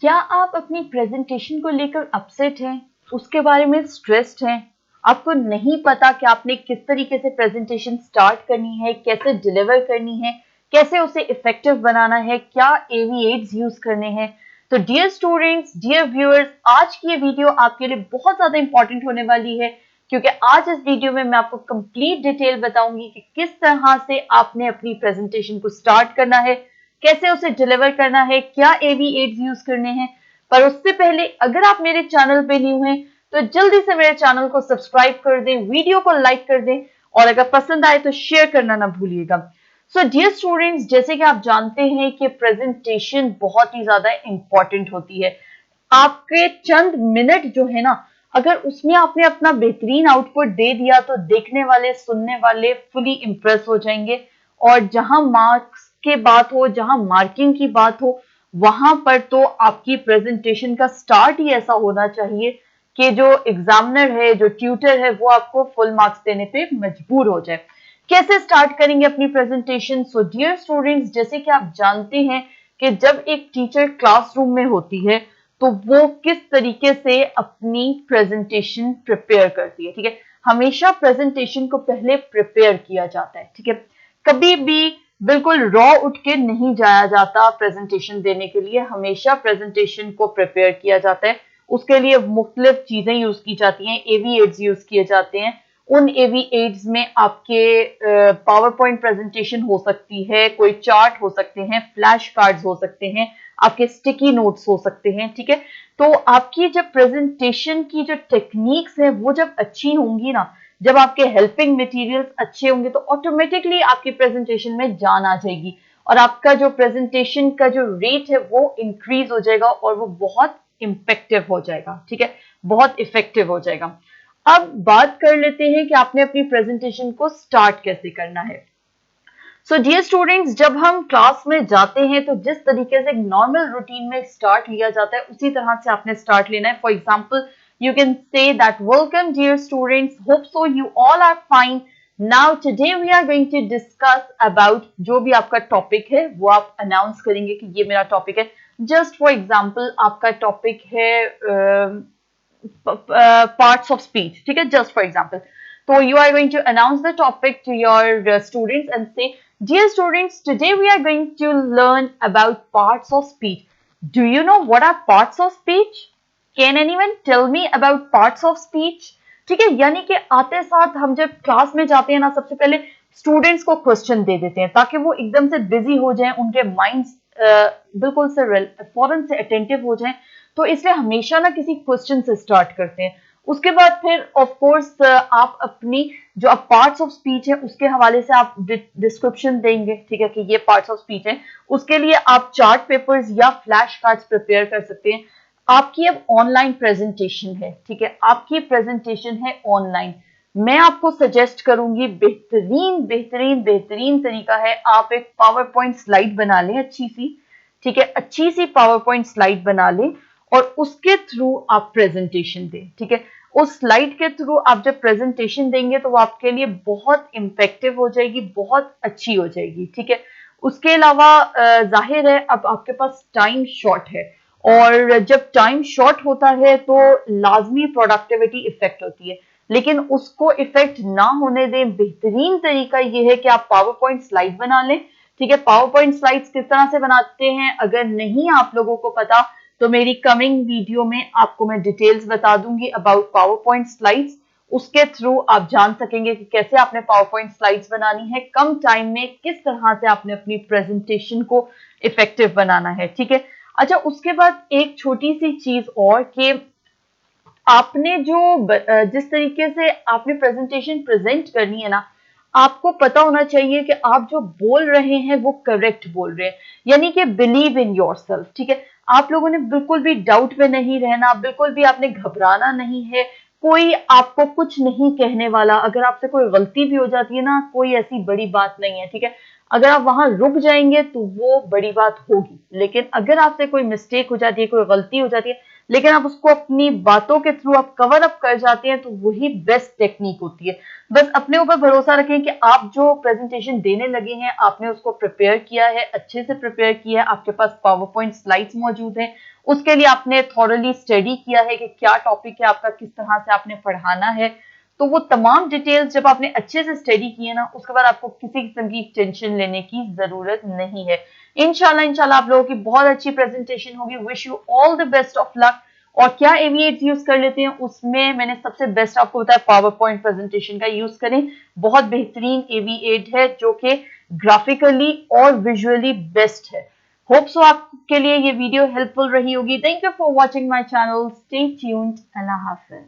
क्या आप अपनी प्रेजेंटेशन को लेकर अपसेट हैं, उसके बारे में स्ट्रेस्ड हैं, आपको नहीं पता कि आपने किस तरीके से प्रेजेंटेशन स्टार्ट करनी है, कैसे डिलीवर करनी है, कैसे उसे इफेक्टिव बनाना है, क्या एवीएड्स यूज करने हैं? तो डियर स्टूडेंट्स, डियर व्यूअर्स, आज की ये वीडियो आपके लिए बहुत ज्यादा इंपॉर्टेंट होने वाली है, क्योंकि आज इस वीडियो में मैं आपको कंप्लीट डिटेल बताऊंगी कि किस तरह से आपने अपनी प्रेजेंटेशन को स्टार्ट करना है, कैसे उसे डिलीवर करना है, क्या एवीएड्स यूज करने हैं। पर उससे पहले अगर आप मेरे चैनल पे न्यू हैं तो जल्दी से मेरे चैनल को सब्सक्राइब कर दें, वीडियो को लाइक कर दें और अगर पसंद आए तो शेयर करना ना भूलिएगा। सो डियर स्टूडेंट्स, जैसे कि आप जानते हैं कि प्रेजेंटेशन बहुत ही ज्यादा इंपॉर्टेंट होती है। आपके चंद मिनट जो है ना, अगर उसमें आपने अपना बेहतरीन आउटपुट दे दिया तो देखने वाले, सुनने वाले फुली इम्प्रेस हो जाएंगे। और जहां मार्क्स की बात हो, जहां मार्किंग की बात हो, वहां पर तो आपकी प्रेजेंटेशन का स्टार्ट ही ऐसा होना चाहिए कि जो एग्जामिनर है, जो ट्यूटर है, वो आपको फुल मार्क्स देने पे मजबूर हो जाए। कैसे स्टार्ट करेंगे अपनी प्रेजेंटेशन? सो डियर स्टूडेंट्स, जैसे कि आप जानते हैं कि जब एक टीचर क्लासरूम में होती है तो वो किस तरीके से अपनी प्रेजेंटेशन प्रिपेयर करती है। ठीक है, हमेशा प्रेजेंटेशन को पहले प्रिपेयर किया जाता है। ठीक है, कभी भी बिल्कुल रॉ उठ के नहीं जाया जाता प्रेजेंटेशन देने के लिए, हमेशा प्रेजेंटेशन को प्रिपेयर किया जाता है। उसके लिए मुख्तलिफ चीजें यूज की जाती हैं, एवीएड्स यूज किए जाते हैं। उन एवीएड्स में आपके पावर पॉइंट प्रेजेंटेशन हो सकती है, कोई चार्ट हो सकते हैं, फ्लैश कार्ड्स हो सकते हैं, आपके स्टिकी नोट्स हो सकते हैं। ठीक है, तो आपकी जब प्रेजेंटेशन की जो टेक्निक्स है वो जब अच्छी होंगी ना, जब आपके हेल्पिंग मटेरियल्स अच्छे होंगे तो ऑटोमेटिकली आपकी प्रेजेंटेशन में जान आ जाएगी और आपका जो प्रेजेंटेशन का जो रेट है वो इंक्रीज हो जाएगा और वो बहुत इम्पेक्टिव हो जाएगा। ठीक है, बहुत इफेक्टिव हो जाएगा। अब बात कर लेते हैं कि आपने अपनी प्रेजेंटेशन को स्टार्ट कैसे करना है। सो डियर स्टूडेंट्स, जब हम क्लास में जाते हैं तो जिस तरीके से एक नॉर्मल रूटीन में स्टार्ट लिया जाता है उसी तरह से आपने स्टार्ट लेना है। For example, you can say that welcome dear students, hope so you all are fine. Now today we are going to discuss about जो भी आपका टॉपिक है वो आप अनाउंस करेंगे कि ये मेरा टॉपिक है। जस्ट फॉर एग्जाम्पल आपका टॉपिक है पार्ट्स ऑफ स्पीच। ठीक है, जस्ट फॉर एग्जाम्पल, तो you are going to announce the topic to your students and say, dear students, today we are going to learn about parts of speech. Do you know what are parts of speech? Can anyone tell me about parts of speech? ठीक है, यानी कि आते साथ हम जब class में जाते हैं ना, सबसे पहले स्टूडेंट्स को क्वेश्चन दे देते हैं ताकि वो एकदम से बिजी हो जाएं, उनके माइंड्स बिल्कुल से फौरन से अटेंटिव हो जाएं। तो इसलिए हमेशा ना किसी क्वेश्चन से स्टार्ट करते हैं। उसके बाद फिर ऑफ कोर्स आप अपनी जो अब पार्ट्स ऑफ स्पीच है उसके हवाले से आप डिस्क्रिप्शन देंगे। ठीक है, कि ये पार्ट्स ऑफ स्पीच है। उसके लिए आप चार्ट पेपर्स या फ्लैश कार्ड्स प्रिपेयर कर सकते हैं। आपकी अब ऑनलाइन प्रेजेंटेशन है। ठीक है, आपकी प्रेजेंटेशन है ऑनलाइन। मैं आपको सजेस्ट करूंगी, बेहतरीन बेहतरीन बेहतरीन तरीका है, आप एक पावर पॉइंट स्लाइड बना लें अच्छी सी। ठीक है, अच्छी सी पावर पॉइंट स्लाइड बना लें और उसके थ्रू आप प्रेजेंटेशन दें। ठीक है, उस स्लाइड के थ्रू आप जब प्रेजेंटेशन देंगे तो वो आपके लिए बहुत इम्पेक्टिव हो जाएगी, बहुत अच्छी हो जाएगी। ठीक है, उसके अलावा जाहिर है अब आपके पास टाइम शॉर्ट है और जब टाइम शॉर्ट होता है तो लाजमी प्रोडक्टिविटी इफेक्ट होती है, लेकिन उसको इफेक्ट ना होने दें। बेहतरीन तरीका ये है कि आप पावर पॉइंट स्लाइड बना लें। ठीक है, पावर पॉइंट स्लाइड्स किस तरह से बनाते हैं अगर नहीं आप लोगों को पता तो मेरी कमिंग वीडियो में आपको मैं डिटेल्स बता दूंगी अबाउट पावर पॉइंट स्लाइड्स। उसके थ्रू आप जान सकेंगे कि कैसे आपने पावर पॉइंट स्लाइड्स बनानी है, कम टाइम में किस तरह से आपने अपनी प्रेजेंटेशन को इफेक्टिव बनाना है। ठीक है, अच्छा, उसके बाद एक छोटी सी चीज और कि आपने जो जिस तरीके से आपने प्रेजेंटेशन प्रेजेंट करनी है ना, आपको पता होना चाहिए कि आप जो बोल रहे हैं वो करेक्ट बोल रहे हैं, यानी कि बिलीव इन योरसेल्फ। ठीक है, आप लोगों ने बिल्कुल भी डाउट में नहीं रहना, बिल्कुल भी आपने घबराना नहीं है। कोई आपको कुछ नहीं कहने वाला। अगर आपसे कोई गलती भी हो जाती है ना, कोई ऐसी बड़ी बात नहीं है। ठीक है, अगर आप वहां रुक जाएंगे तो वो बड़ी बात होगी, लेकिन अगर आपसे कोई मिस्टेक हो जाती है, कोई गलती हो जाती है, लेकिन आप उसको अपनी बातों के थ्रू आप कवर अप कर जाते हैं, तो वही बेस्ट टेक्निक होती है। बस अपने ऊपर भरोसा रखें कि आप जो प्रेजेंटेशन देने लगे हैं, आपने उसको प्रिपेयर किया है, अच्छे से प्रिपेयर किया है, आपके पास पावर पॉइंट स्लाइड्स मौजूद हैं, उसके लिए आपने थॉरली स्टडी किया है कि क्या टॉपिक है आपका, किस तरह से आपने पढ़ाना है। तो वो तमाम डिटेल्स जब आपने अच्छे से स्टडी की है ना, उसके बाद आपको किसी किस्म की टेंशन लेने की जरूरत नहीं है। इंशाल्लाह आप लोगों की बहुत अच्छी प्रेजेंटेशन होगी। Wish you all the best of luck. और क्या एवीएट्स यूज कर लेते हैं, उसमें मैंने सबसे बेस्ट आपको बताया पावर पॉइंट प्रेजेंटेशन का यूज करें। बहुत बेहतरीन एवीएट है जो कि ग्राफिकली और विजुअली बेस्ट है। होप सो आपके लिए ये वीडियो हेल्पफुल रही होगी। Thank you for watching my channel. Stay tuned. Allah Hafiz.